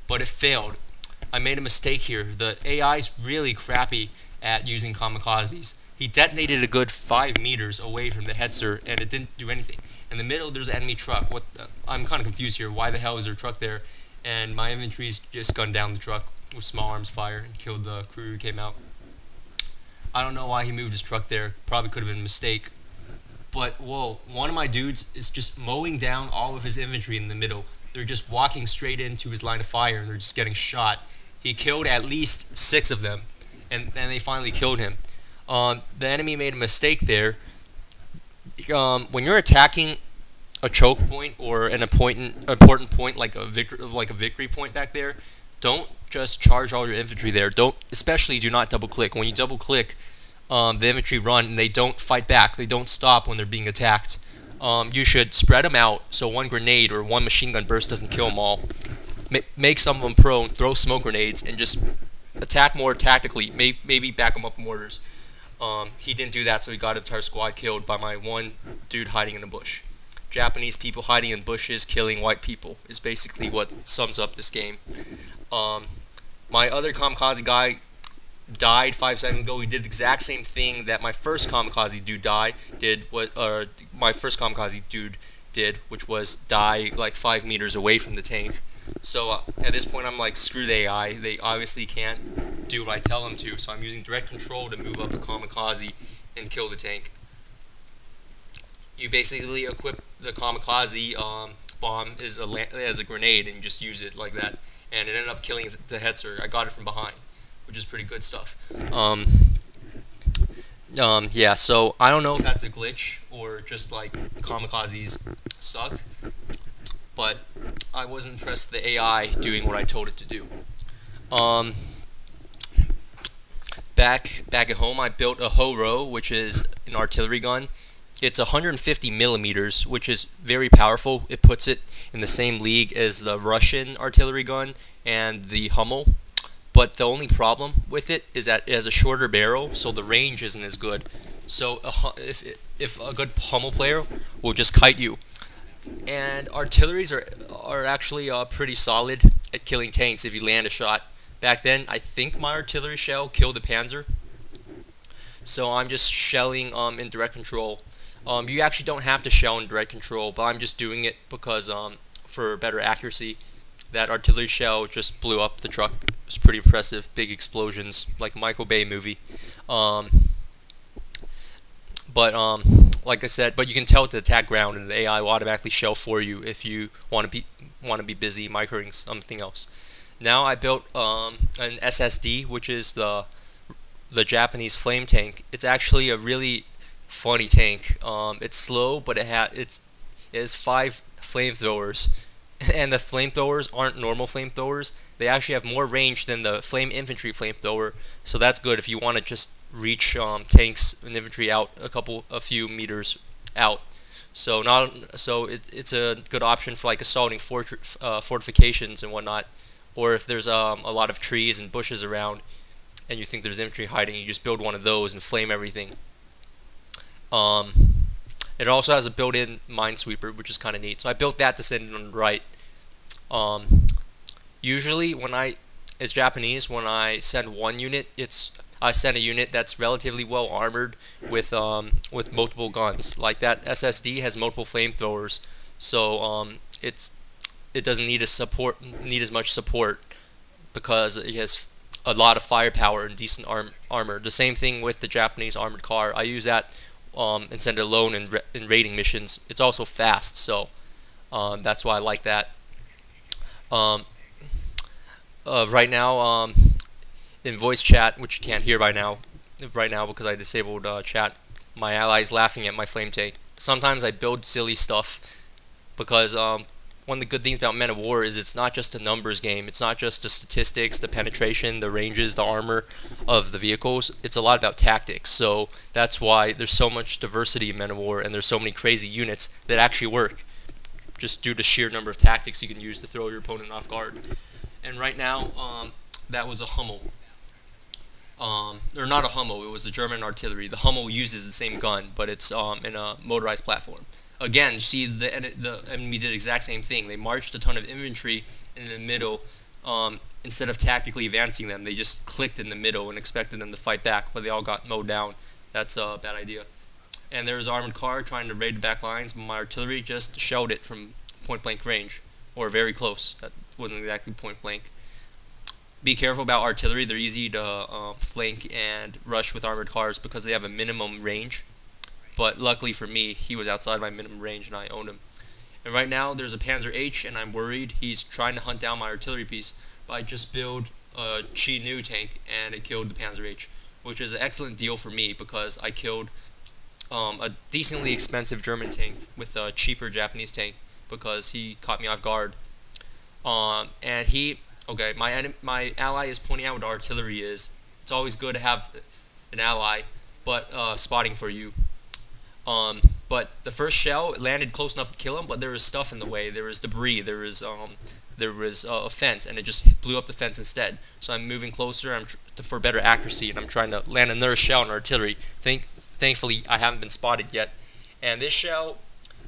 but it failed. I made a mistake here. The AI is really crappy at using kamikazes. He detonated a good 5 meters away from the Hetzer, and it didn't do anything. In the middle, there's an enemy truck. I'm kind of confused here. Why the hell is there a truck there? And my infantry's just gunned down the truck with small arms fire and killed the crew who came out. I don't know why he moved his truck there. Probably could have been a mistake. But, whoa, one of my dudes is just mowing down all of his infantry in the middle. They're just walking straight into his line of fire, and they're just getting shot. He killed at least 6 of them, and then they finally killed him. The enemy made a mistake there. When you're attacking a choke point or an important point like a victory point back there, don't just charge all your infantry there. Especially do not double click. When you double click, the infantry run and they don't fight back. They don't stop when they're being attacked. You should spread them out so one grenade or one machine gun burst doesn't kill them all. Make some of them prone, throw smoke grenades, and just attack more tactically. Maybe back them up with mortars. He didn't do that, so he got his entire squad killed by my one dude hiding in a bush. Japanese people hiding in bushes, killing white people is basically what sums up this game. My other kamikaze guy died 5 seconds ago. He did the exact same thing that my first kamikaze dude did, which was die like 5 meters away from the tank. So at this point, I'm like, screw the AI. They obviously can't do what I tell them to. So I'm using direct control to move up a kamikaze and kill the tank. You basically equip the kamikaze bomb as a grenade and just use it like that. And it ended up killing the Hetzer. I got it from behind, which is pretty good stuff. Yeah, so I don't know if that's a glitch or just like kamikazes suck, but I was impressed with the AI doing what I told it to do. Back at home, I built a Horo, which is an artillery gun. It's 150 millimeters, which is very powerful. It puts it in the same league as the Russian artillery gun and the Hummel. But the only problem with it is that it has a shorter barrel, so the range isn't as good. So if a good Hummel player will just kite you. And artilleries are actually pretty solid at killing tanks if you land a shot. Back then, I think my artillery shell killed the Panzer. So I'm just shelling in direct control. You actually don't have to shell in direct control, but I'm just doing it because for better accuracy. That artillery shell just blew up the truck. It was pretty impressive. Big explosions, like a Michael Bay movie. Like I said, but you can tell it to attack ground, and the AI will automatically shell for you if you want to be busy microing something else. Now I built an SSD, which is the Japanese flame tank. It's actually a really funny tank. It's slow, but it has 5 flamethrowers, and the flamethrowers aren't normal flamethrowers. They actually have more range than the flame infantry flamethrower, so that's good if you want to just reach tanks and infantry out a few meters out. So it's a good option for like assaulting fortifications and whatnot, or if there's a lot of trees and bushes around and you think there's infantry hiding, you just build one of those and flame everything. It also has a built-in minesweeper, which is kind of neat. So I built that to send it on the right. Usually, as Japanese, when I send one unit, I send a unit that's relatively well armored with multiple guns. Like that SSD has multiple flamethrowers, so it doesn't need as much support because it has a lot of firepower and decent armor. The same thing with the Japanese armored car. I use that and send it alone in raiding missions. It's also fast, so that's why I like that. Right now, in voice chat, which you can't hear right now because I disabled chat, my ally is laughing at my flame tank. Sometimes I build silly stuff because one of the good things about Men of War is it's not just a numbers game. It's not just the statistics, the penetration, the ranges, the armor of the vehicles. It's a lot about tactics. So that's why there's so much diversity in Men of War, and there's so many crazy units that actually work, just due to sheer number of tactics you can use to throw your opponent off guard. And right now, that was a Hummel. Or not a Hummel, it was a German artillery. The Hummel uses the same gun, but it's in a motorized platform. Again, see, the enemy did the exact same thing. They marched a ton of infantry in the middle instead of tactically advancing them, they just clicked in the middle and expected them to fight back, but they all got mowed down. That's a bad idea. And there was an armored car trying to raid the back lines, but my artillery just shelled it from point blank range, or very close. That wasn't exactly point blank. Be careful about artillery. They're easy to flank and rush with armored cars because they have a minimum range. But luckily for me, he was outside my minimum range and I owned him. And right now there's a Panzer H and I'm worried he's trying to hunt down my artillery piece. But I just built a Chi-Nu tank and it killed the Panzer H, which is an excellent deal for me because I killed a decently expensive German tank with a cheaper Japanese tank because he caught me off guard. And okay, my ally is pointing out what artillery is. It's always good to have an ally, but spotting for you. But the first shell landed close enough to kill him, but there was stuff in the way. There was debris. There was a fence, and it just blew up the fence instead. So I'm moving closer for better accuracy, and I'm trying to land another shell in artillery. Thankfully, I haven't been spotted yet, and this shell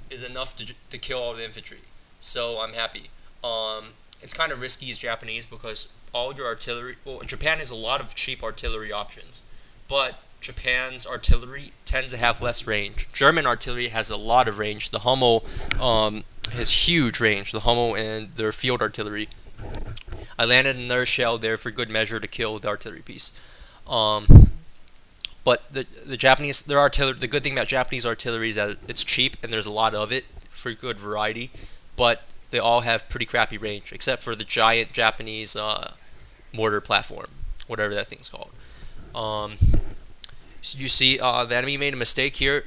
is enough to kill all the infantry. So I'm happy. It's kind of risky as Japanese because all your artillery. Well, Japan has a lot of cheap artillery options, but Japan's artillery tends to have less range. German artillery has a lot of range. The Hummel has huge range. The Hummel and their field artillery. I landed another shell there for good measure to kill the artillery piece. But the Japanese, their artillery. The good thing about Japanese artillery is that it's cheap and there's a lot of it for good variety. But they all have pretty crappy range, except for the giant Japanese mortar platform, whatever that thing's called. So you see, the enemy made a mistake here.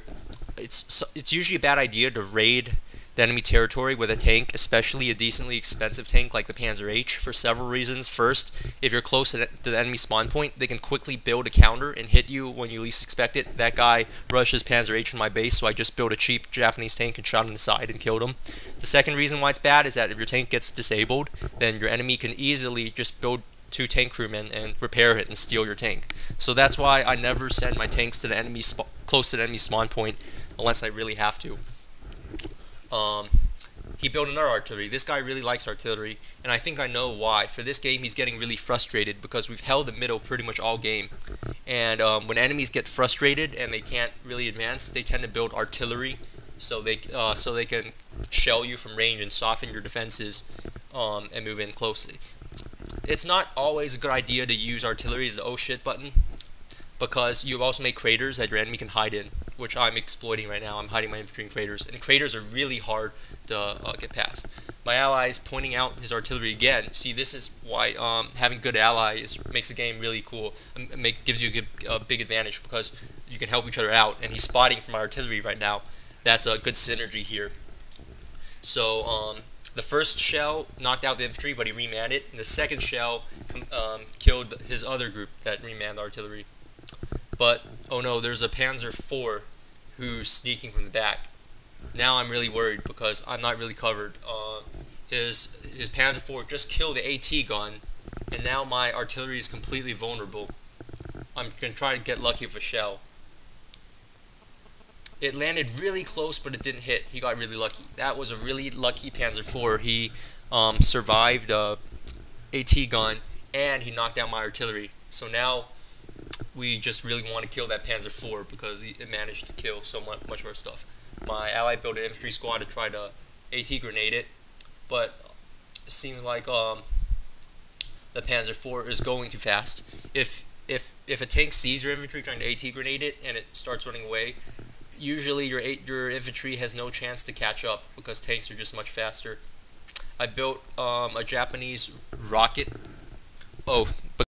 It's usually a bad idea to raid the enemy territory with a tank, especially a decently expensive tank like the Panzer H, for several reasons. First, if you're close to the enemy spawn point, they can quickly build a counter and hit you when you least expect it. That guy rushes Panzer H in my base, so I just built a cheap Japanese tank and shot him in the side and killed him. The second reason why it's bad is that if your tank gets disabled, then your enemy can easily just build 2 tank crewmen and repair it and steal your tank. So that's why I never send my tanks to the enemy close to the enemy spawn point unless I really have to. He built another artillery. This guy really likes artillery, and I think I know why. For this game, he's getting really frustrated because we've held the middle pretty much all game. And when enemies get frustrated and they can't really advance, they tend to build artillery so they can shell you from range and soften your defenses and move in closely. It's not always a good idea to use artillery as the oh shit button because you also make craters that your enemy can hide in, which I'm exploiting right now. I'm hiding my infantry in craters, and craters are really hard to get past. My ally is pointing out his artillery again. See, this is why having good allies makes the game really cool. Gives you a big advantage because you can help each other out, and he's spotting from my artillery right now. That's a good synergy here. So the first shell knocked out the infantry, but he remanned it, and the second shell killed his other group that remanned the artillery. But, oh no, there's a Panzer IV who's sneaking from the back. Now I'm really worried because I'm not really covered. His Panzer IV just killed the AT gun, and now my artillery is completely vulnerable. I'm going to try to get lucky with a shell. It landed really close, but it didn't hit. He got really lucky. That was a really lucky Panzer IV. He survived a AT gun, and he knocked down my artillery. So now we just really want to kill that Panzer IV because it managed to kill so much more stuff. My ally built an infantry squad to try to AT grenade it, but it seems like the Panzer IV is going too fast. If a tank sees your infantry trying to AT grenade it and it starts running away, usually your infantry has no chance to catch up because tanks are just much faster. I built a Japanese rocket. Oh,